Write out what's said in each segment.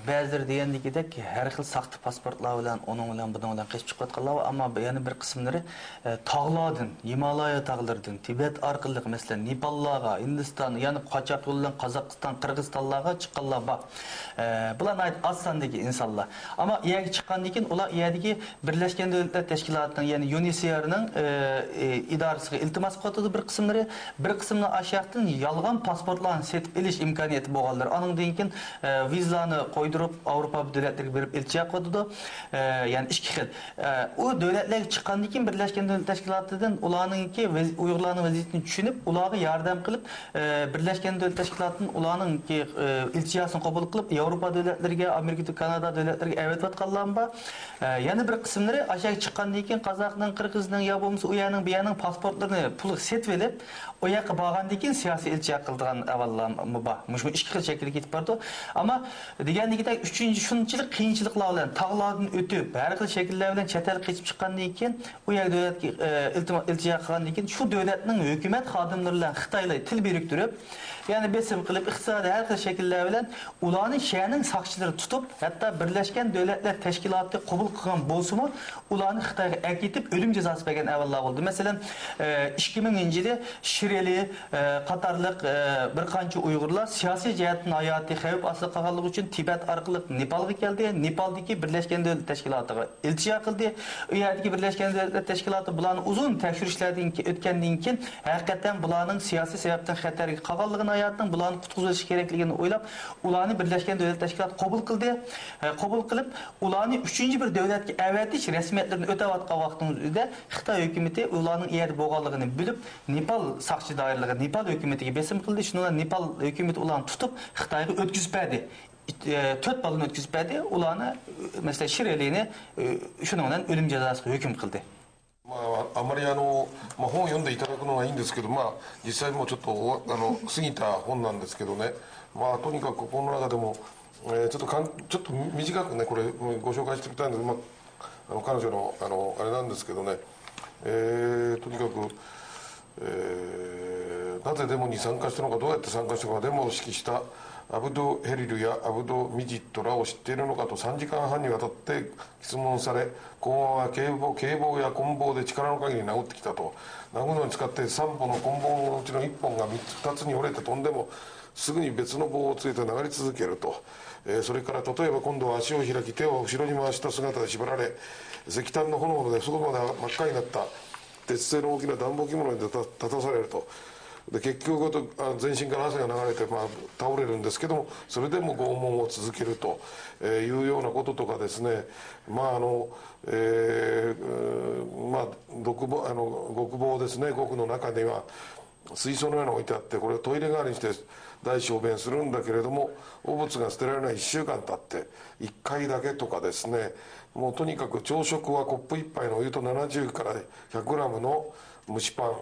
Ba'zileri degandagidek har xil saxta pasportlar bilan onun bilan bunun bilan qechib chiqayotganlar bor, ammo yana bir qismlari tog'lardan, Himolaya tog'laridan, Tibet orqali masalan Nepallarga, Hindiston, ya'ni qochoq yo'l bilan Qozog'iston, Qirg'izistonlarga chiqqanlar bor. Bular oz sondagi insonlar. Ammo yerga chiqqandan keyin ular yerdagi Birlashgan Davlatlar Tashkilotining, ya'ni UNHCRning idorasiga iltimos qiladi bir qismlari, bir qismini aşağıdan yolg'on pasportlarni setib olish imkoniyati bo'lganlar. Andan keyin vizlarni qo'ydirib Avropa davlatlariga berib elchiya qo'ydi. Ya'ni ikki xil. U davlatlarga chiqqandan keyin Birlashgan Davlatlar Tashkilotidan ularningki Uyg'urlarning vaziyatini tushunib, ularga yordam qilib, Birlashgan Davlatlar Tashkilotining ularningki elchiyasini qabul qilib, Avropa davlatlariga, Amerika, Kanada davlatlariga avatayotganlar bor. Yana bir qismlari aşağı chiqqandan keyin Qozoqning, Qirg'izning, yo bo'lmasa u yerning bu yerning pasportlarini pul setib olib, o yoqqa borgandan keyin siyosiy elchiya qildigan avvallar bor. Mush ikki xil shaklga ketib bordi. Ammo degandagidek uchinchi shunchalik qiyinchiliklar bilan tog'lardan o'tib, har xil shakllar bilan chet elga qochib chiqqandan keyin u yer davlatga iltijo qilgandan keyin shu davlatning hukumat xodimlari bilan Xitoylar til biriktirib, ya'ni besim qilib iqtisodiy har xil shakllar bilan ularning sha'ning saqchilari tutib, hatto Birlashgan Davlatlar Tashkiloti qabul qilgan bo'lsa-mu, ularni Xitoyga akitib o'lim jazosi bergan avvallar bo'ldi. Masalan, 2000-yilda Shireli qatorliq bir qancha Uyg'urlar siyosiy jihatdan hayoti xavf ostida qolganligi uchun Tibet orqali Nepalga keldi. Nepaldagi Birlashgan Davlatlar Tashkilotiga iltijo qildi. U yerdagi Birlashgan Davlatlar Tashkiloti bularni uzun tekshirishlardan o'tgandan keyin haqiqatan bularning siyosiy sababdan xatarga qolganligini, hayotdan bularni qutqizish kerakligini o'ylab, ularni Birlashgan Davlatlar Tashkiloti qabul qildi. Qabul qilib, ularni uchinchi bir davlatga avatish rasmiyatlarini o'tayotgan vaqtimizda Xitoy hukumatı ularning yerda bo'lganligini bilib, Nepal saqchi doiralariga, Nepal hukumatiga besim qildi. Shundan Nepal hukumati ularni tutib Xitoyga o'tkazib berdi. 4 balını o'tkazib berdi. Ularni mesela Shirelini shuning bilan o'lim jazosiga hukm qildi. あまり本を読んでいただくのはいいんですけど、実際もうちょっと過ぎた本なんですけどね、とにかくここの中でも、ちょっと短くねこれご紹介しておきたいんですけど、彼女のあれなんですけどね、とにかく、なぜデモに参加したのか、どうやって参加したのか、デモを指揮したアブド・ヘリルやアブド・ミジットらを知っているのかと3時間半にわたって質問され、公安は警棒や棍棒で力の限り殴ってきたと。殴るのに使って3本の棍棒のうちの1本が2つに折れて飛んでもすぐに別の棒をついて流れ続けると。それから例えば今度は足を開き手を後ろに回した姿で縛られ、石炭の炎でそこまで真っ赤になった鉄製の大きな暖房着物に立たされると。で結局全身から汗が流れて、倒れるんですけども、それでも拷問を続けるというようなこととかですね、極房ですね、極の中には水槽のようなの置いてあって、これをトイレ代わりにして大小便するんだけれども、汚物が捨てられない1週間経って1回だけとかですね、もうとにかく朝食はコップ1杯のお湯と70から100グラムの蒸しパン、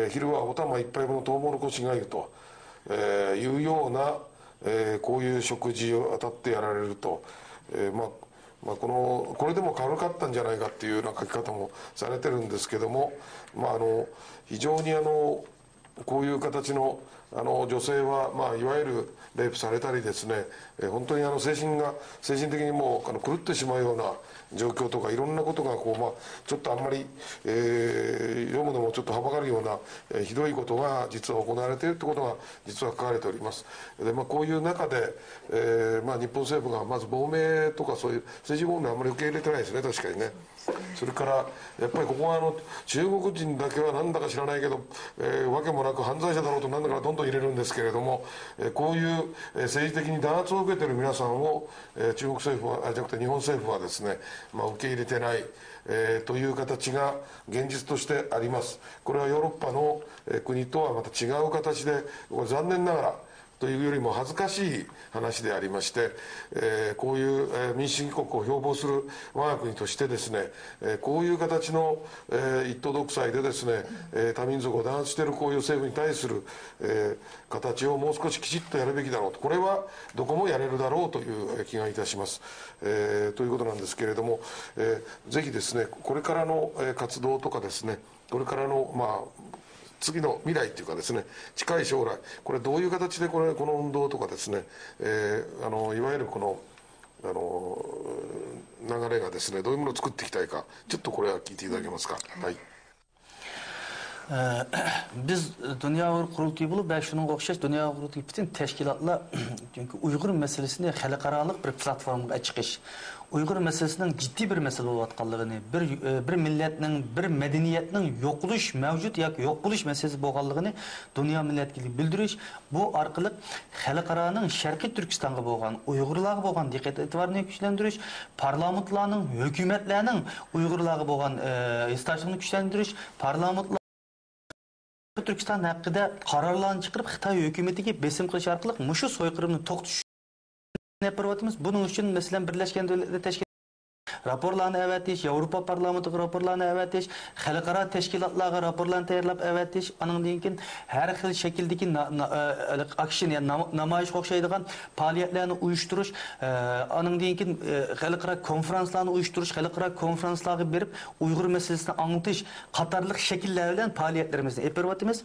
昼はお玉一杯分のトウモロコシがゆと、いうような、こういう食事を当たってやられると、これでも軽かったんじゃないかっていうような書き方もされてるんですけども、非常にこういう形の女性は、いわゆるレイプされたりですね、本当に精神的にもう狂ってしまうような状況とか、いろんなことがちょっとあんまり、読むのもちょっとはばかるような、ひどいことが実は行われているということが実は書かれております。で、こういう中で、日本政府がまず亡命とかそういう政治亡命あんまり受け入れてないですね、確かにね。それからやっぱりここは中国人だけはなんだか知らないけど、わけもなく犯罪者だろうとなんだからどんどん入れるんですけれども、こういう政治的に弾圧を受けている皆さんを、中国政府はじゃなくて日本政府はですね、受け入れてない、という形が現実としてあります。これはヨーロッパの国とはまた違う形で、残念ながらというよりも恥ずかしい話でありまして、こういう民主主義国を標榜する我が国としてですね、こういう形の一党独裁でですね、多民族を弾圧しているこういう政府に対する形をもう少しきちっとやるべきだろうと、これはどこもやれるだろうという気がいたします。ということなんですけれども、ぜひですね、これからの活動とかですね、これからの次の未来っていうかですね、近い将来、これどういう形でこの運動とかですね、いわゆるこの流れがですね、どういうものを作っていきたいか、ちょっとこれは聞いていただけますか。はい。Biz Dünya Qurultayı bulup, belki şunun okşaş Dünya Qurultayı bütün teşkilatla çünkü Uygur meselesini xalqaralıq bir platformaga çıkış. Uygur meselesinin ciddi bir mesele bolayotganligini, bir milletning, bir medeniyetning yo'qolish mavjud yoki yo'q bo'lish meselesi bo'lganligini dunyo millatiga bildirish, bu orqali xalqaroning Sharqiy Turkistonga bo'lgan, Uyg'urlarga bo'lgan diqqat e'tiborini kuchlantirish, parlamentlarning, hukumatlarning Uyg'urlarga bo'lgan hissasini kuchlantirish, parlamentlar Türkistan hakkında kararlarını çıkarıp Xitay hükümetiga besim qilish orqali mushu soyqirımni to'xtatish yapyapmiz. Bunun için mesela Birleşken Devletler Teşkilatı raporlarını evetiş, Avrupa Parlamentoga raporlarını evetiş, xalqaro teşkilatlarga raporlarını tayyorlab evetiş, andan keyin har xil shakldagi action, yani namoyish o'xshaydigan faoliyatlarni uyushtirish, andan keyin xalqaro konferanslarni uyushtirish, xalqaro konferanslarga berib Uyg'ur meselesini anglatish qatorliq shakllar bilan faoliyatlarimizni olib boryapmiz.